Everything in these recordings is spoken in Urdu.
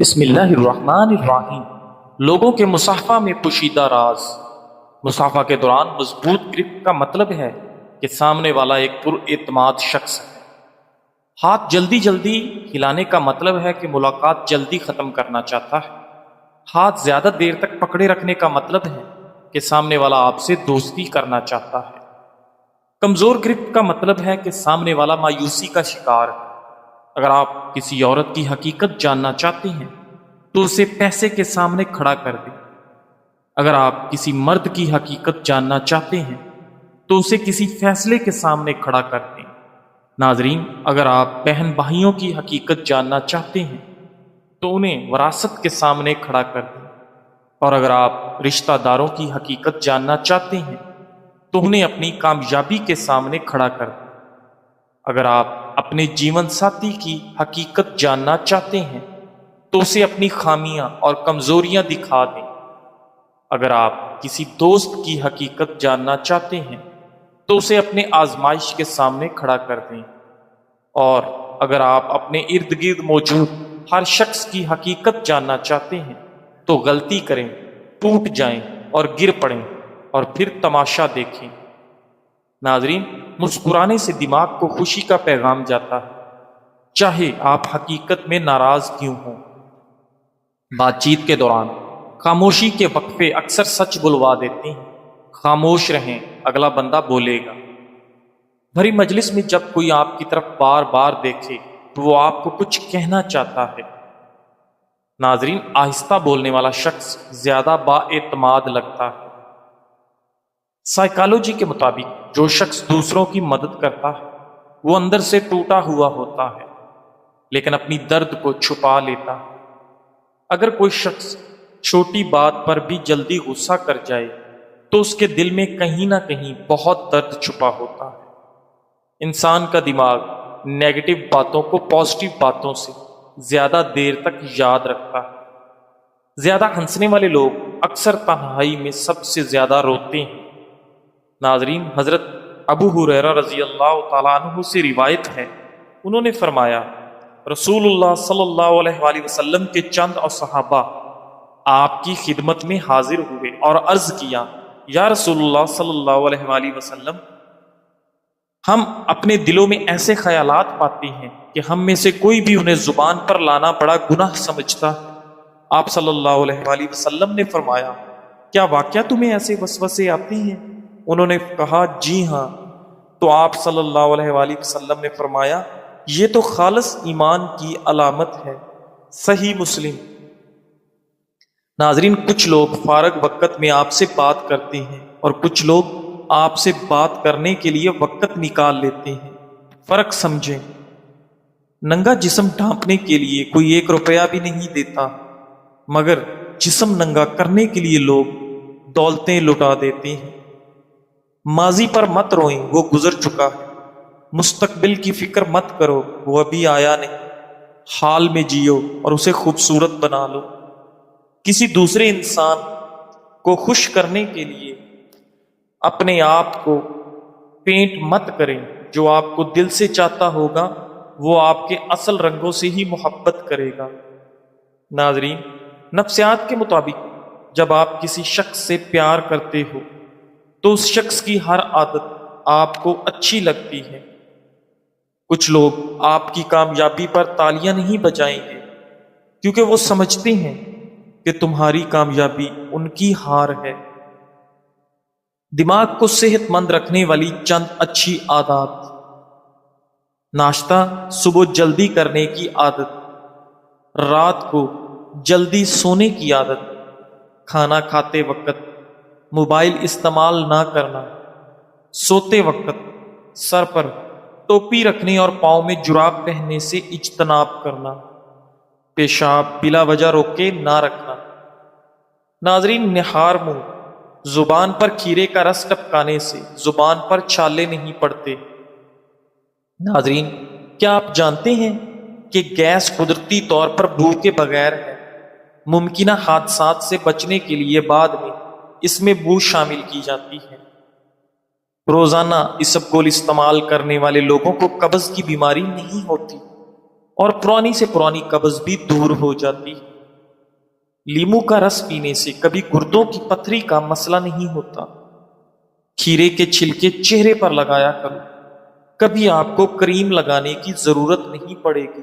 بسم اللہ الرحمن الرحیم۔ لوگوں کے مصافحہ میں پوشیدہ راز۔ مصافحہ کے دوران مضبوط گرفت کا مطلب ہے کہ سامنے والا ایک پر اعتماد شخص ہے۔ ہاتھ جلدی جلدی ہلانے کا مطلب ہے کہ ملاقات جلدی ختم کرنا چاہتا ہے۔ ہاتھ زیادہ دیر تک پکڑے رکھنے کا مطلب ہے کہ سامنے والا آپ سے دوستی کرنا چاہتا ہے۔ کمزور گرفت کا مطلب ہے کہ سامنے والا مایوسی کا شکار ہے۔ اگر آپ کسی عورت کی حقیقت جاننا چاہتے ہیں تو اسے پیسے کے سامنے کھڑا کر دیں۔ اگر آپ کسی مرد کی حقیقت جاننا چاہتے ہیں تو اسے کسی فیصلے کے سامنے کھڑا کر دیں۔ ناظرین، اگر آپ بہن بھائیوں کی حقیقت جاننا چاہتے ہیں تو انہیں وراثت کے سامنے کھڑا کر دیں، اور اگر آپ رشتہ داروں کی حقیقت جاننا چاہتے ہیں تو انہیں اپنی کامیابی کے سامنے کھڑا کر دیں۔ اگر آپ اپنے جیون ساتھی کی حقیقت جاننا چاہتے ہیں تو اسے اپنی خامیاں اور کمزوریاں دکھا دیں۔ اگر آپ کسی دوست کی حقیقت جاننا چاہتے ہیں تو اسے اپنے آزمائش کے سامنے کھڑا کر دیں، اور اگر آپ اپنے ارد گرد موجود ہر شخص کی حقیقت جاننا چاہتے ہیں تو غلطی کریں، ٹوٹ جائیں اور گر پڑیں، اور پھر تماشا دیکھیں۔ ناظرین، مسکرانے سے دماغ کو خوشی کا پیغام جاتا ہے، چاہے آپ حقیقت میں ناراض کیوں ہوں۔ بات چیت کے دوران خاموشی کے وقفے اکثر سچ بلوا دیتے ہیں۔ خاموش رہیں، اگلا بندہ بولے گا۔ بھری مجلس میں جب کوئی آپ کی طرف بار بار دیکھے تو وہ آپ کو کچھ کہنا چاہتا ہے۔ ناظرین، آہستہ بولنے والا شخص زیادہ بااعتماد لگتا ہے۔ سائیکالوجی کے مطابق جو شخص دوسروں کی مدد کرتا ہے وہ اندر سے ٹوٹا ہوا ہوتا ہے، لیکن اپنی درد کو چھپا لیتا ہے۔ اگر کوئی شخص چھوٹی بات پر بھی جلدی غصہ کر جائے تو اس کے دل میں کہیں نہ کہیں بہت درد چھپا ہوتا ہے۔ انسان کا دماغ نیگیٹو باتوں کو پازیٹو باتوں سے زیادہ دیر تک یاد رکھتا ہے۔ زیادہ ہنسنے والے لوگ اکثر تنہائی میں سب سے زیادہ روتے ہیں۔ ناظرین، حضرت ابو ہریرہ رضی اللہ تعالیٰ عنہ سے روایت ہے، انہوں نے فرمایا، رسول اللہ صلی اللہ علیہ وآلہ وسلم کے چند اور صحابہ آپ کی خدمت میں حاضر ہوئے اور عرض کیا، یا رسول اللہ صلی اللہ علیہ وآلہ وسلم، ہم اپنے دلوں میں ایسے خیالات پاتے ہیں کہ ہم میں سے کوئی بھی انہیں زبان پر لانا بڑا گناہ سمجھتا ہے۔ آپ صلی اللہ علیہ وآلہ وسلم نے فرمایا، کیا واقعہ تمہیں ایسے وسوسے آتے ہیں؟ انہوں نے کہا، جی ہاں۔ تو آپ صلی اللہ علیہ وآلہ وسلم نے فرمایا، یہ تو خالص ایمان کی علامت ہے۔ صحیح مسلم۔ ناظرین، کچھ لوگ فارغ وقت میں آپ سے بات کرتے ہیں اور کچھ لوگ آپ سے بات کرنے کے لیے وقت نکال لیتے ہیں۔ فرق سمجھیں۔ ننگا جسم ڈھانپنے کے لیے کوئی 1 روپیہ بھی نہیں دیتا، مگر جسم ننگا کرنے کے لیے لوگ دولتیں لٹا دیتے ہیں۔ ماضی پر مت روئیں، وہ گزر چکا ہے۔ مستقبل کی فکر مت کرو، وہ ابھی آیا نہیں۔ حال میں جیو اور اسے خوبصورت بنا لو۔ کسی دوسرے انسان کو خوش کرنے کے لیے اپنے آپ کو پینٹ مت کریں۔ جو آپ کو دل سے چاہتا ہوگا وہ آپ کے اصل رنگوں سے ہی محبت کرے گا۔ ناظرین، نفسیات کے مطابق جب آپ کسی شخص سے پیار کرتے ہو تو اس شخص کی ہر عادت آپ کو اچھی لگتی ہے۔ کچھ لوگ آپ کی کامیابی پر تالیاں نہیں بجائیں گے کیونکہ وہ سمجھتے ہیں کہ تمہاری کامیابی ان کی ہار ہے۔ دماغ کو صحت مند رکھنے والی چند اچھی عادات: ناشتہ صبح جلدی کرنے کی عادت، رات کو جلدی سونے کی عادت، کھانا کھاتے وقت موبائل استعمال نہ کرنا، سوتے وقت سر پر ٹوپی رکھنے اور پاؤں میں جراب پہننے سے اجتناب کرنا، پیشاب بلا وجہ روکے نہ رکھنا۔ ناظرین، نہار منہ زبان پر کھیرے کا رس ٹپکانے سے زبان پر چھالے نہیں پڑتے۔ ناظرین، کیا آپ جانتے ہیں کہ گیس قدرتی طور پر بو کے بغیر ہے؟ ممکنہ حادثات سے بچنے کے لیے بعد میں اس میں بو شامل کی جاتی ہے۔ روزانہ اسبگول استعمال کرنے والے لوگوں کو قبض کی بیماری نہیں ہوتی اور پرانی سے پرانی قبض بھی دور ہو جاتی ہے۔ لیمو کا رس پینے سے کبھی گردوں کی پتھری کا مسئلہ نہیں ہوتا۔ کھیرے کے چھلکے چہرے پر لگایا کرو، کبھی آپ کو کریم لگانے کی ضرورت نہیں پڑے گی۔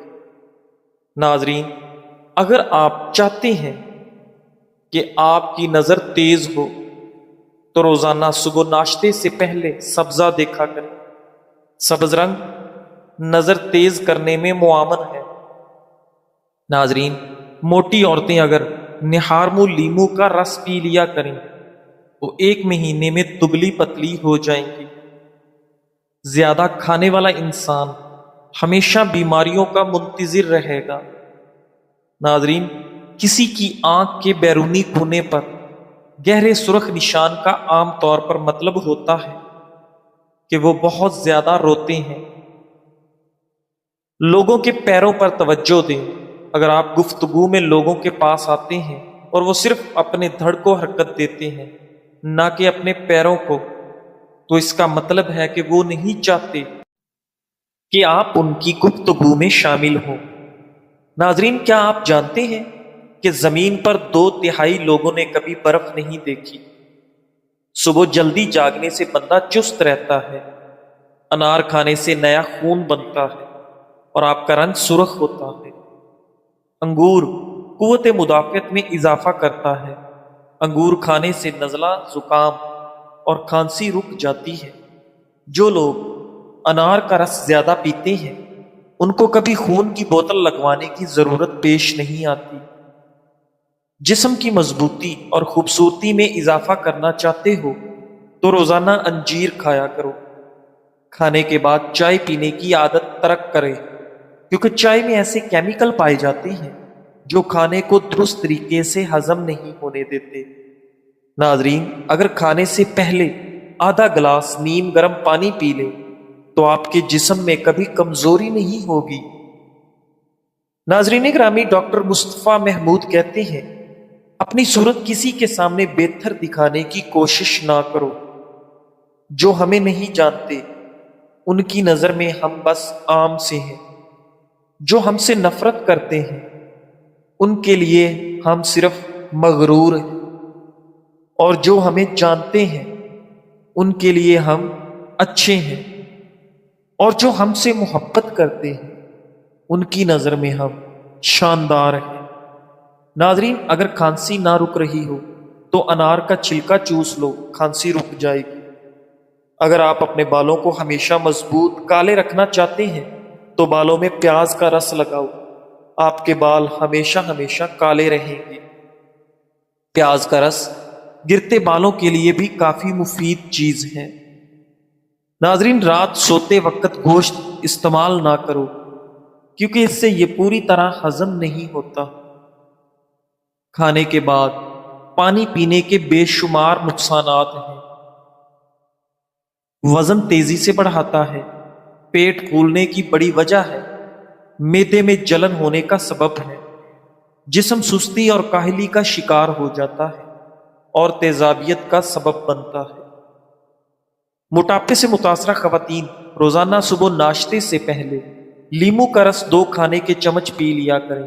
ناظرین، اگر آپ چاہتے ہیں کہ آپ کی نظر تیز ہو تو روزانہ صبح ناشتے سے پہلے سبزہ دیکھا کریں۔ سبز رنگ نظر تیز کرنے میں معاون ہے۔ ناظرین، موٹی عورتیں اگر نہارمو لیمو کا رس پی لیا کریں تو 1 مہینے میں دبلی پتلی ہو جائیں گی۔ زیادہ کھانے والا انسان ہمیشہ بیماریوں کا منتظر رہے گا۔ ناظرین، کسی کی آنکھ کے بیرونی کونے پر گہرے سرخ نشان کا عام طور پر مطلب ہوتا ہے کہ وہ بہت زیادہ روتے ہیں۔ لوگوں کے پیروں پر توجہ دیں۔ اگر آپ گفتگو میں لوگوں کے پاس آتے ہیں اور وہ صرف اپنے دھڑ کو حرکت دیتے ہیں نہ کہ اپنے پیروں کو، تو اس کا مطلب ہے کہ وہ نہیں چاہتے کہ آپ ان کی گفتگو میں شامل ہوں۔ ناظرین، کیا آپ جانتے ہیں کہ زمین پر 2/3 لوگوں نے کبھی برف نہیں دیکھی؟ صبح جلدی جاگنے سے بندہ چست رہتا ہے، انار کھانے سے نیا خون بنتا ہے اور آپ کا رنگ سرخ ہوتا ہے۔ انگور قوت مدافعت میں اضافہ کرتا ہے۔ انگور کھانے سے نزلہ، زکام اور کھانسی رک جاتی ہے۔ جو لوگ انار کا رس زیادہ پیتے ہیں ان کو کبھی خون کی بوتل لگوانے کی ضرورت پیش نہیں آتی۔ جسم کی مضبوطی اور خوبصورتی میں اضافہ کرنا چاہتے ہو تو روزانہ انجیر کھایا کرو۔ کھانے کے بعد چائے پینے کی عادت ترک کرے، کیونکہ چائے میں ایسے کیمیکل پائے جاتے ہیں جو کھانے کو درست طریقے سے ہضم نہیں ہونے دیتے۔ ناظرین، اگر کھانے سے پہلے آدھا گلاس نیم گرم پانی پی لیں تو آپ کے جسم میں کبھی کمزوری نہیں ہوگی۔ ناظرین گرامی، ڈاکٹر مصطفیٰ محمود کہتے ہیں، اپنی صورت کسی کے سامنے بہتر دکھانے کی کوشش نہ کرو۔ جو ہمیں نہیں جانتے ان کی نظر میں ہم بس عام سے ہیں۔ جو ہم سے نفرت کرتے ہیں ان کے لیے ہم صرف مغرور ہیں، اور جو ہمیں جانتے ہیں ان کے لیے ہم اچھے ہیں، اور جو ہم سے محبت کرتے ہیں ان کی نظر میں ہم شاندار ہیں۔ ناظرین، اگر کھانسی نہ رک رہی ہو تو انار کا چھلکا چوس لو، کھانسی رک جائے گی۔ اگر آپ اپنے بالوں کو ہمیشہ مضبوط کالے رکھنا چاہتے ہیں تو بالوں میں پیاز کا رس لگاؤ، آپ کے بال ہمیشہ ہمیشہ کالے رہیں گے۔ پیاز کا رس گرتے بالوں کے لیے بھی کافی مفید چیز ہے۔ ناظرین، رات سوتے وقت گوشت استعمال نہ کرو، کیونکہ اس سے یہ پوری طرح ہضم نہیں ہوتا۔ کھانے کے بعد پانی پینے کے بے شمار نقصانات ہیں۔ وزن تیزی سے بڑھاتا ہے، پیٹ پھولنے کی بڑی وجہ ہے، معدے میں جلن ہونے کا سبب ہے، جسم سستی اور کاہلی کا شکار ہو جاتا ہے اور تیزابیت کا سبب بنتا ہے۔ موٹاپے سے متاثرہ خواتین روزانہ صبح ناشتے سے پہلے لیمو کا رس 2 کھانے کے چمچ پی لیا کریں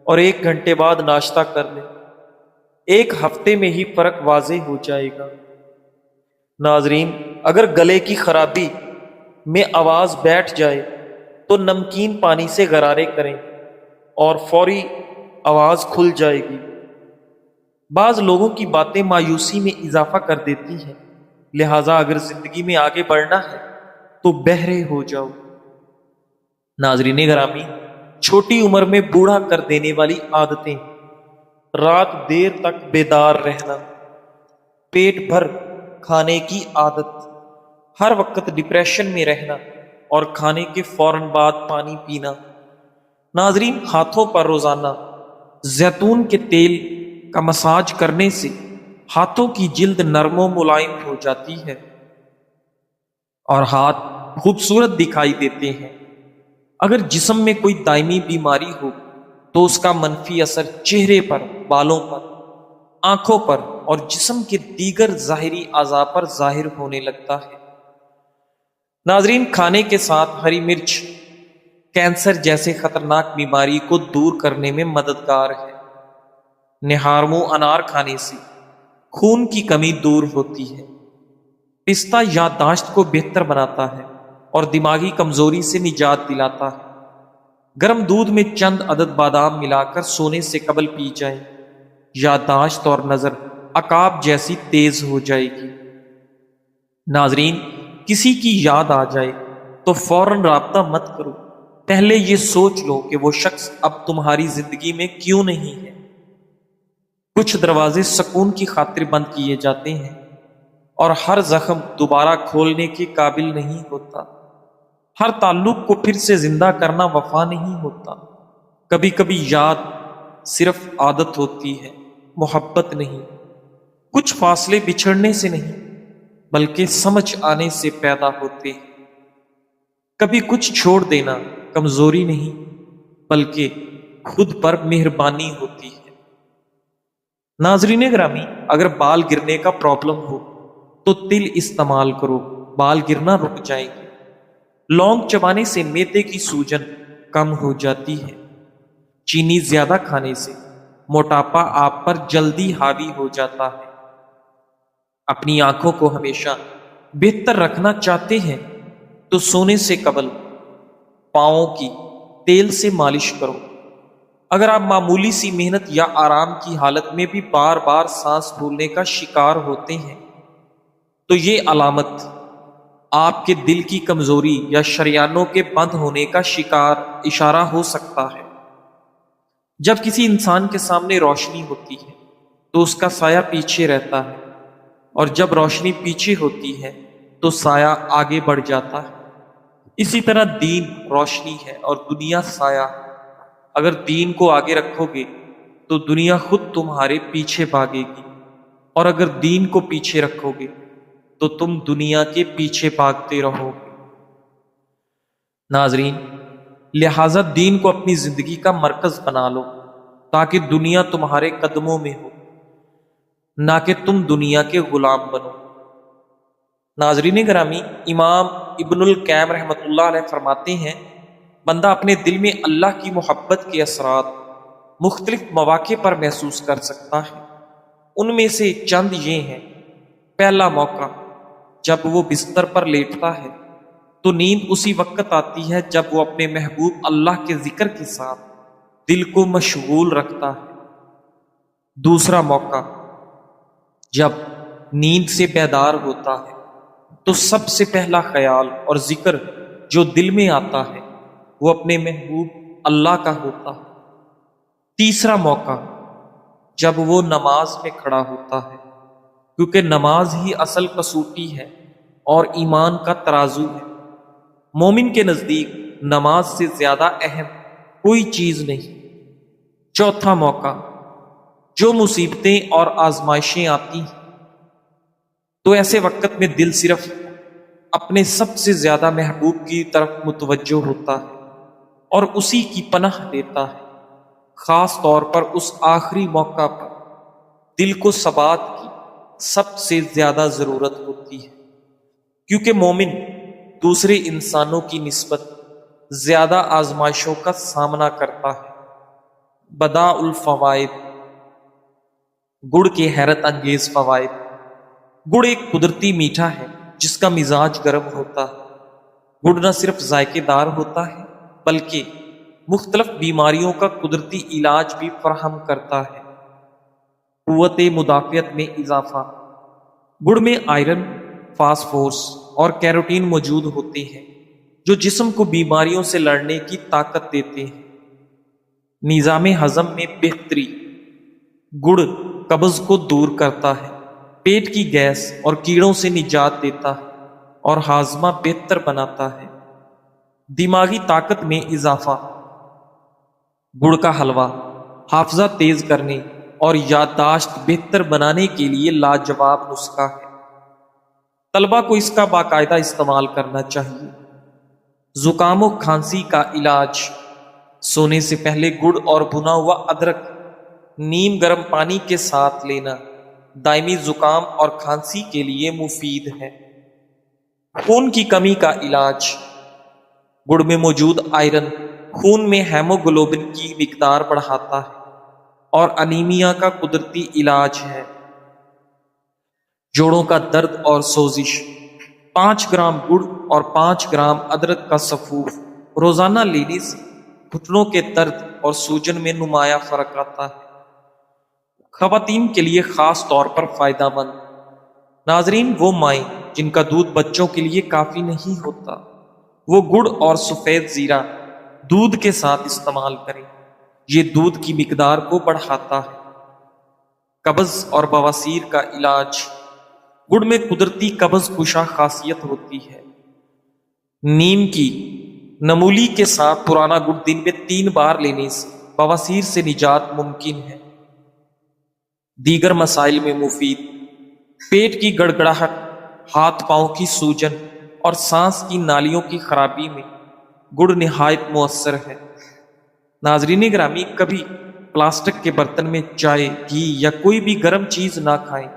اور 1 گھنٹے بعد ناشتہ کر لیں۔ 1 ہفتے میں ہی فرق واضح ہو جائے گا۔ ناظرین، اگر گلے کی خرابی میں آواز بیٹھ جائے تو نمکین پانی سے غرارے کریں اور فوری آواز کھل جائے گی۔ بعض لوگوں کی باتیں مایوسی میں اضافہ کر دیتی ہیں، لہٰذا اگر زندگی میں آگے بڑھنا ہے تو بہرے ہو جاؤ۔ ناظرین گرامی، چھوٹی عمر میں بوڑھا کر دینے والی عادتیں: رات دیر تک بیدار رہنا، پیٹ بھر کھانے کی عادت، ہر وقت ڈپریشن میں رہنا اور کھانے کے فوراً بعد پانی پینا۔ ناظرین، ہاتھوں پر روزانہ زیتون کے تیل کا مساج کرنے سے ہاتھوں کی جلد نرم و ملائم ہو جاتی ہے اور ہاتھ خوبصورت دکھائی دیتے ہیں۔ اگر جسم میں کوئی دائمی بیماری ہو تو اس کا منفی اثر چہرے پر، بالوں پر، آنکھوں پر اور جسم کے دیگر ظاہری اعضاء پر ظاہر ہونے لگتا ہے۔ ناظرین، کھانے کے ساتھ ہری مرچ کینسر جیسے خطرناک بیماری کو دور کرنے میں مددگار ہے۔ نہارمو انار کھانے سے خون کی کمی دور ہوتی ہے۔ پستہ یادداشت کو بہتر بناتا ہے اور دماغی کمزوری سے نجات دلاتا ہے۔ گرم دودھ میں چند عدد بادام ملا کر سونے سے قبل پی جائیں، یادداشت اور نظر عقاب جیسی تیز ہو جائے گی۔ ناظرین، کسی کی یاد آ جائے تو فوراً رابطہ مت کرو، پہلے یہ سوچ لو کہ وہ شخص اب تمہاری زندگی میں کیوں نہیں ہے۔ کچھ دروازے سکون کی خاطر بند کیے جاتے ہیں اور ہر زخم دوبارہ کھولنے کے قابل نہیں ہوتا۔ ہر تعلق کو پھر سے زندہ کرنا وفا نہیں ہوتا۔ کبھی کبھی یاد صرف عادت ہوتی ہے، محبت نہیں۔ کچھ فاصلے بچھڑنے سے نہیں بلکہ سمجھ آنے سے پیدا ہوتے ہیں۔ کبھی کچھ چھوڑ دینا کمزوری نہیں بلکہ خود پر مہربانی ہوتی ہے۔ ناظرین گرامی، اگر بال گرنے کا پرابلم ہو تو تل استعمال کرو، بال گرنا رک جائیں گے۔ لونگ چبانے سے معدے کی سوجن کم ہو جاتی ہے۔ چینی زیادہ کھانے سے موٹاپا آپ پر جلدی حاوی ہو جاتا ہے۔ اپنی آنکھوں کو ہمیشہ بہتر رکھنا چاہتے ہیں تو سونے سے قبل پاؤں کی تیل سے مالش کرو۔ اگر آپ معمولی سی محنت یا آرام کی حالت میں بھی بار بار سانس پھولنے کا شکار ہوتے ہیں تو یہ علامت آپ کے دل کی کمزوری یا شریانوں کے بند ہونے کا اشارہ ہو سکتا ہے۔ جب کسی انسان کے سامنے روشنی ہوتی ہے تو اس کا سایہ پیچھے رہتا ہے، اور جب روشنی پیچھے ہوتی ہے تو سایہ آگے بڑھ جاتا ہے۔ اسی طرح دین روشنی ہے اور دنیا سایہ۔ اگر دین کو آگے رکھو گے تو دنیا خود تمہارے پیچھے بھاگے گی، اور اگر دین کو پیچھے رکھو گے تو تم دنیا کے پیچھے بھاگتے رہو گے۔ ناظرین، لہذا دین کو اپنی زندگی کا مرکز بنا لو تاکہ دنیا تمہارے قدموں میں ہو، نہ کہ تم دنیا کے غلام بنو۔ ناظرین گرامی، امام ابن القیم رحمۃ اللہ علیہ فرماتے ہیں، بندہ اپنے دل میں اللہ کی محبت کے اثرات مختلف مواقع پر محسوس کر سکتا ہے۔ ان میں سے چند یہ ہیں۔ پہلا موقع، جب وہ بستر پر لیٹتا ہے تو نیند اسی وقت آتی ہے جب وہ اپنے محبوب اللہ کے ذکر کے ساتھ دل کو مشغول رکھتا ہے۔ دوسرا موقع، جب نیند سے بیدار ہوتا ہے تو سب سے پہلا خیال اور ذکر جو دل میں آتا ہے وہ اپنے محبوب اللہ کا ہوتا ہے۔ تیسرا موقع، جب وہ نماز میں کھڑا ہوتا ہے، کیونکہ نماز ہی اصل کسوٹی ہے اور ایمان کا ترازو ہے۔ مومن کے نزدیک نماز سے زیادہ اہم کوئی چیز نہیں۔ چوتھا موقع، جو مصیبتیں اور آزمائشیں آتی ہیں تو ایسے وقت میں دل صرف اپنے سب سے زیادہ محبوب کی طرف متوجہ ہوتا ہے اور اسی کی پناہ لیتا ہے۔ خاص طور پر اس آخری موقع پر دل کو ثبات کی سب سے زیادہ ضرورت ہوتی ہے، کیونکہ مومن دوسرے انسانوں کی نسبت زیادہ آزمائشوں کا سامنا کرتا ہے۔ بداء الفوائد، گڑ کے حیرت انگیز فوائد۔ گڑ ایک قدرتی میٹھا ہے جس کا مزاج گرم ہوتا ہے۔ گڑ نہ صرف ذائقے دار ہوتا ہے بلکہ مختلف بیماریوں کا قدرتی علاج بھی فراہم کرتا ہے۔ قوت مدافعت میں اضافہ۔ گڑ میں آئرن، فاسفورس اور کیروٹین موجود ہوتے ہیں جو جسم کو بیماریوں سے لڑنے کی طاقت دیتے ہیں۔ نظام ہضم میں بہتری۔ گڑ قبض کو دور کرتا ہے، پیٹ کی گیس اور کیڑوں سے نجات دیتا ہے اور ہاضمہ بہتر بناتا ہے۔ دماغی طاقت میں اضافہ۔ گڑ کا حلوہ حافظہ تیز کرنے اور یادداشت بہتر بنانے کے لیے لاجواب نسخہ ہے۔ طلبہ کو اس کا باقاعدہ استعمال کرنا چاہیے۔ زکام و کھانسی کا علاج۔ سونے سے پہلے گڑ اور بھنا ہوا ادرک نیم گرم پانی کے ساتھ لینا دائمی زکام اور کھانسی کے لیے مفید ہے۔ خون کی کمی کا علاج۔ گڑ میں موجود آئرن خون میں ہیموگلوبن کی مقدار بڑھاتا ہے۔ اور انیمیا کا قدرتی علاج ہے۔ جوڑوں کا درد اور سوزش، 5 گرام گڑ اور 5 گرام ادرک کا سفوف روزانہ لینے سے گھٹنوں کے درد اور سوجن میں نمایاں فرق آتا ہے۔ خواتین کے لیے خاص طور پر فائدہ مند۔ ناظرین، وہ مائیں جن کا دودھ بچوں کے لیے کافی نہیں ہوتا، وہ گڑ اور سفید زیرہ دودھ کے ساتھ استعمال کریں۔ یہ دودھ کی مقدار کو بڑھاتا ہے۔ قبض اور بواسیر کا علاج، گڑ میں قدرتی قبض کشا خاصیت ہوتی ہے۔ نیم کی نمولی کے ساتھ پرانا گڑ دن میں 3 بار لینے سے بواسیر سے نجات ممکن ہے۔ دیگر مسائل میں مفید، پیٹ کی گڑگڑاہٹ، ہاتھ پاؤں کی سوجن اور سانس کی نالیوں کی خرابی میں گڑ نہایت مؤثر ہے۔ ناظرین گرامی، کبھی پلاسٹک کے برتن میں چائے، گھی یا کوئی بھی گرم چیز نہ کھائیں۔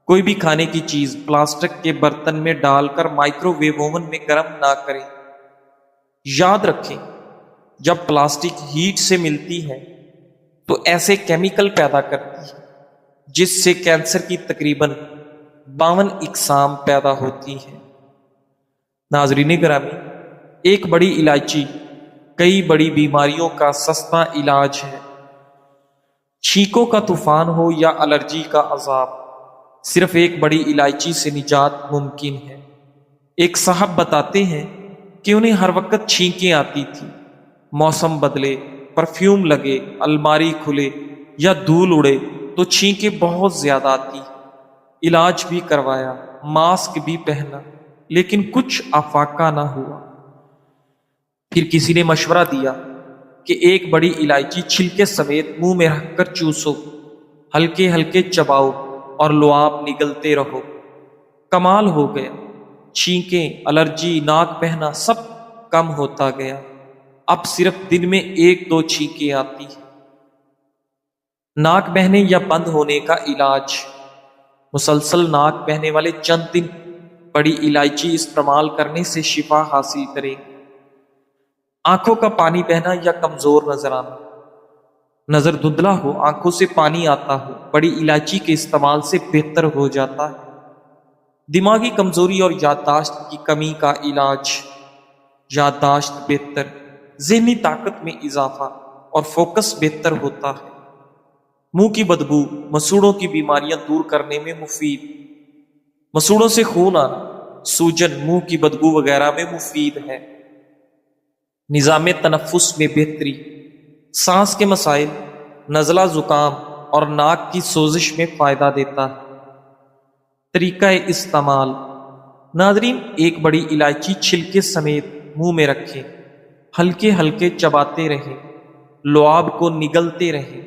کوئی بھی کھانے کی چیز پلاسٹک کے برتن میں ڈال کر مائکرو ویو اوون میں گرم نہ کریں۔ یاد رکھیں، جب پلاسٹک ہیٹ سے ملتی ہے تو ایسے کیمیکل پیدا کرتی ہے جس سے کینسر کی تقریباً 52 اقسام پیدا ہوتی ہیں۔ ناظرین گرامی، ایک بڑی الائچی کئی بڑی بیماریوں کا سستا علاج ہے۔ چھینکوں کا طوفان ہو یا الرجی کا عذاب، صرف ایک بڑی الائچی سے نجات ممکن ہے۔ ایک صاحب بتاتے ہیں کہ انہیں ہر وقت چھینکیں آتی تھی۔ موسم بدلے، پرفیوم لگے، الماری کھلے یا دھول اڑے تو چھینکیں بہت زیادہ آتی۔ علاج بھی کروایا، ماسک بھی پہنا، لیکن کچھ افاقہ نہ ہوا۔ پھر کسی نے مشورہ دیا کہ ایک بڑی الائچی چھلکے سمیت منہ میں رکھ کر چوسو، ہلکے ہلکے چباؤ اور لعاب نگلتے رہو۔ کمال ہو گیا، چھینکیں، الرجی، ناک بہنا سب کم ہوتا گیا۔ اب صرف دن میں 1-2 چھینکیں آتی ہیں۔ ناک بہنے یا بند ہونے کا علاج، مسلسل ناک بہنے والے چند دن بڑی الائچی استعمال کرنے سے شفا حاصل کریں۔ آنکھوں کا پانی بہنا یا کمزور نظر آنا، نظر دھندلا ہو، آنکھوں سے پانی آتا ہو، بڑی الائچی کے استعمال سے بہتر ہو جاتا ہے۔ دماغی کمزوری اور یادداشت کی کمی کا علاج، یادداشت بہتر، ذہنی طاقت میں اضافہ اور فوکس بہتر ہوتا ہے۔ منہ کی بدبو، مسوڑوں کی بیماریاں دور کرنے میں مفید، مسوڑوں سے خون آنا، سوجن، منہ کی بدبو وغیرہ میں مفید ہے۔ نظام تنفس میں بہتری، سانس کے مسائل، نزلہ زکام اور ناک کی سوزش میں فائدہ دیتا ہے۔ طریقہ استعمال، ناظرین، ایک بڑی الائچی چھلکے سمیت منہ میں رکھیں، ہلکے ہلکے چباتے رہیں، لعاب کو نگلتے رہیں۔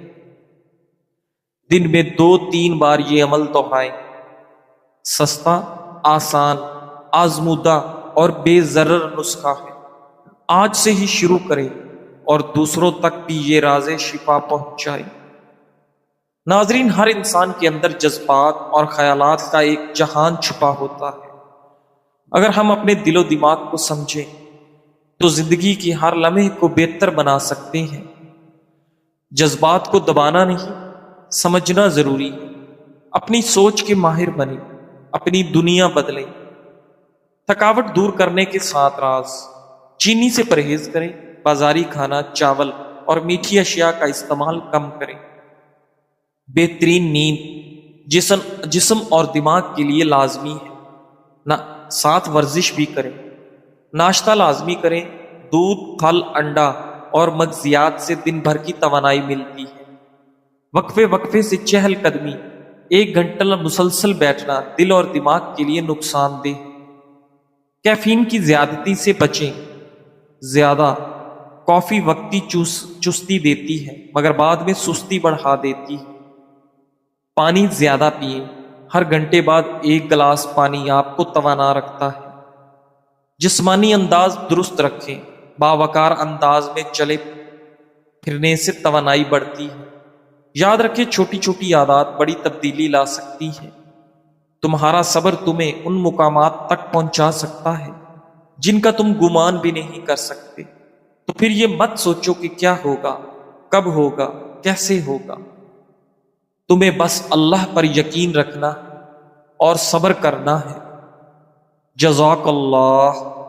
دن میں 2-3 بار یہ عمل دہرائیں۔ سستا، آسان، آزمودہ اور بے ضرر نسخہ ہے۔ آج سے ہی شروع کریں اور دوسروں تک بھی یہ راز شفا پہنچائیں۔ ناظرین، ہر انسان کے اندر جذبات اور خیالات کا ایک جہان چھپا ہوتا ہے۔ اگر ہم اپنے دل و دماغ کو سمجھیں تو زندگی کی ہر لمحے کو بہتر بنا سکتے ہیں۔ جذبات کو دبانا نہیں، سمجھنا ضروری ہے۔ اپنی سوچ کے ماہر بنیں، اپنی دنیا بدلیں۔ تھکاوٹ دور کرنے کے ساتھ راز، چینی سے پرہیز کریں، بازاری کھانا، چاول اور میٹھی اشیاء کا استعمال کم کریں۔ بہترین نیند جسم اور دماغ کے لیے لازمی ہے، ساتھ ورزش بھی کریں۔ ناشتہ لازمی کریں، دودھ، پھل، انڈا اور مغزیات سے دن بھر کی توانائی ملتی ہے۔ وقفے وقفے سے چہل قدمی، 1 گھنٹہ مسلسل بیٹھنا دل اور دماغ کے لیے نقصان دہ ہے۔ کیفین کی زیادتی سے بچیں۔ زیادہ کافی وقتی چستی دیتی ہے مگر بعد میں سستی بڑھا دیتی ہے۔ پانی زیادہ پئیں، ہر گھنٹے بعد 1 گلاس پانی آپ کو توانا رکھتا ہے۔ جسمانی انداز درست رکھیں، باوقار انداز میں چلے پھرنے سے توانائی بڑھتی ہے۔ یاد رکھیں، چھوٹی چھوٹی عادات بڑی تبدیلی لا سکتی ہے۔ تمہارا صبر تمہیں ان مقامات تک پہنچا سکتا ہے جن کا تم گمان بھی نہیں کر سکتے۔ تو پھر یہ مت سوچو کہ کیا ہوگا، کب ہوگا، کیسے ہوگا؟ تمہیں بس اللہ پر یقین رکھنا اور صبر کرنا ہے۔ جزاک اللہ۔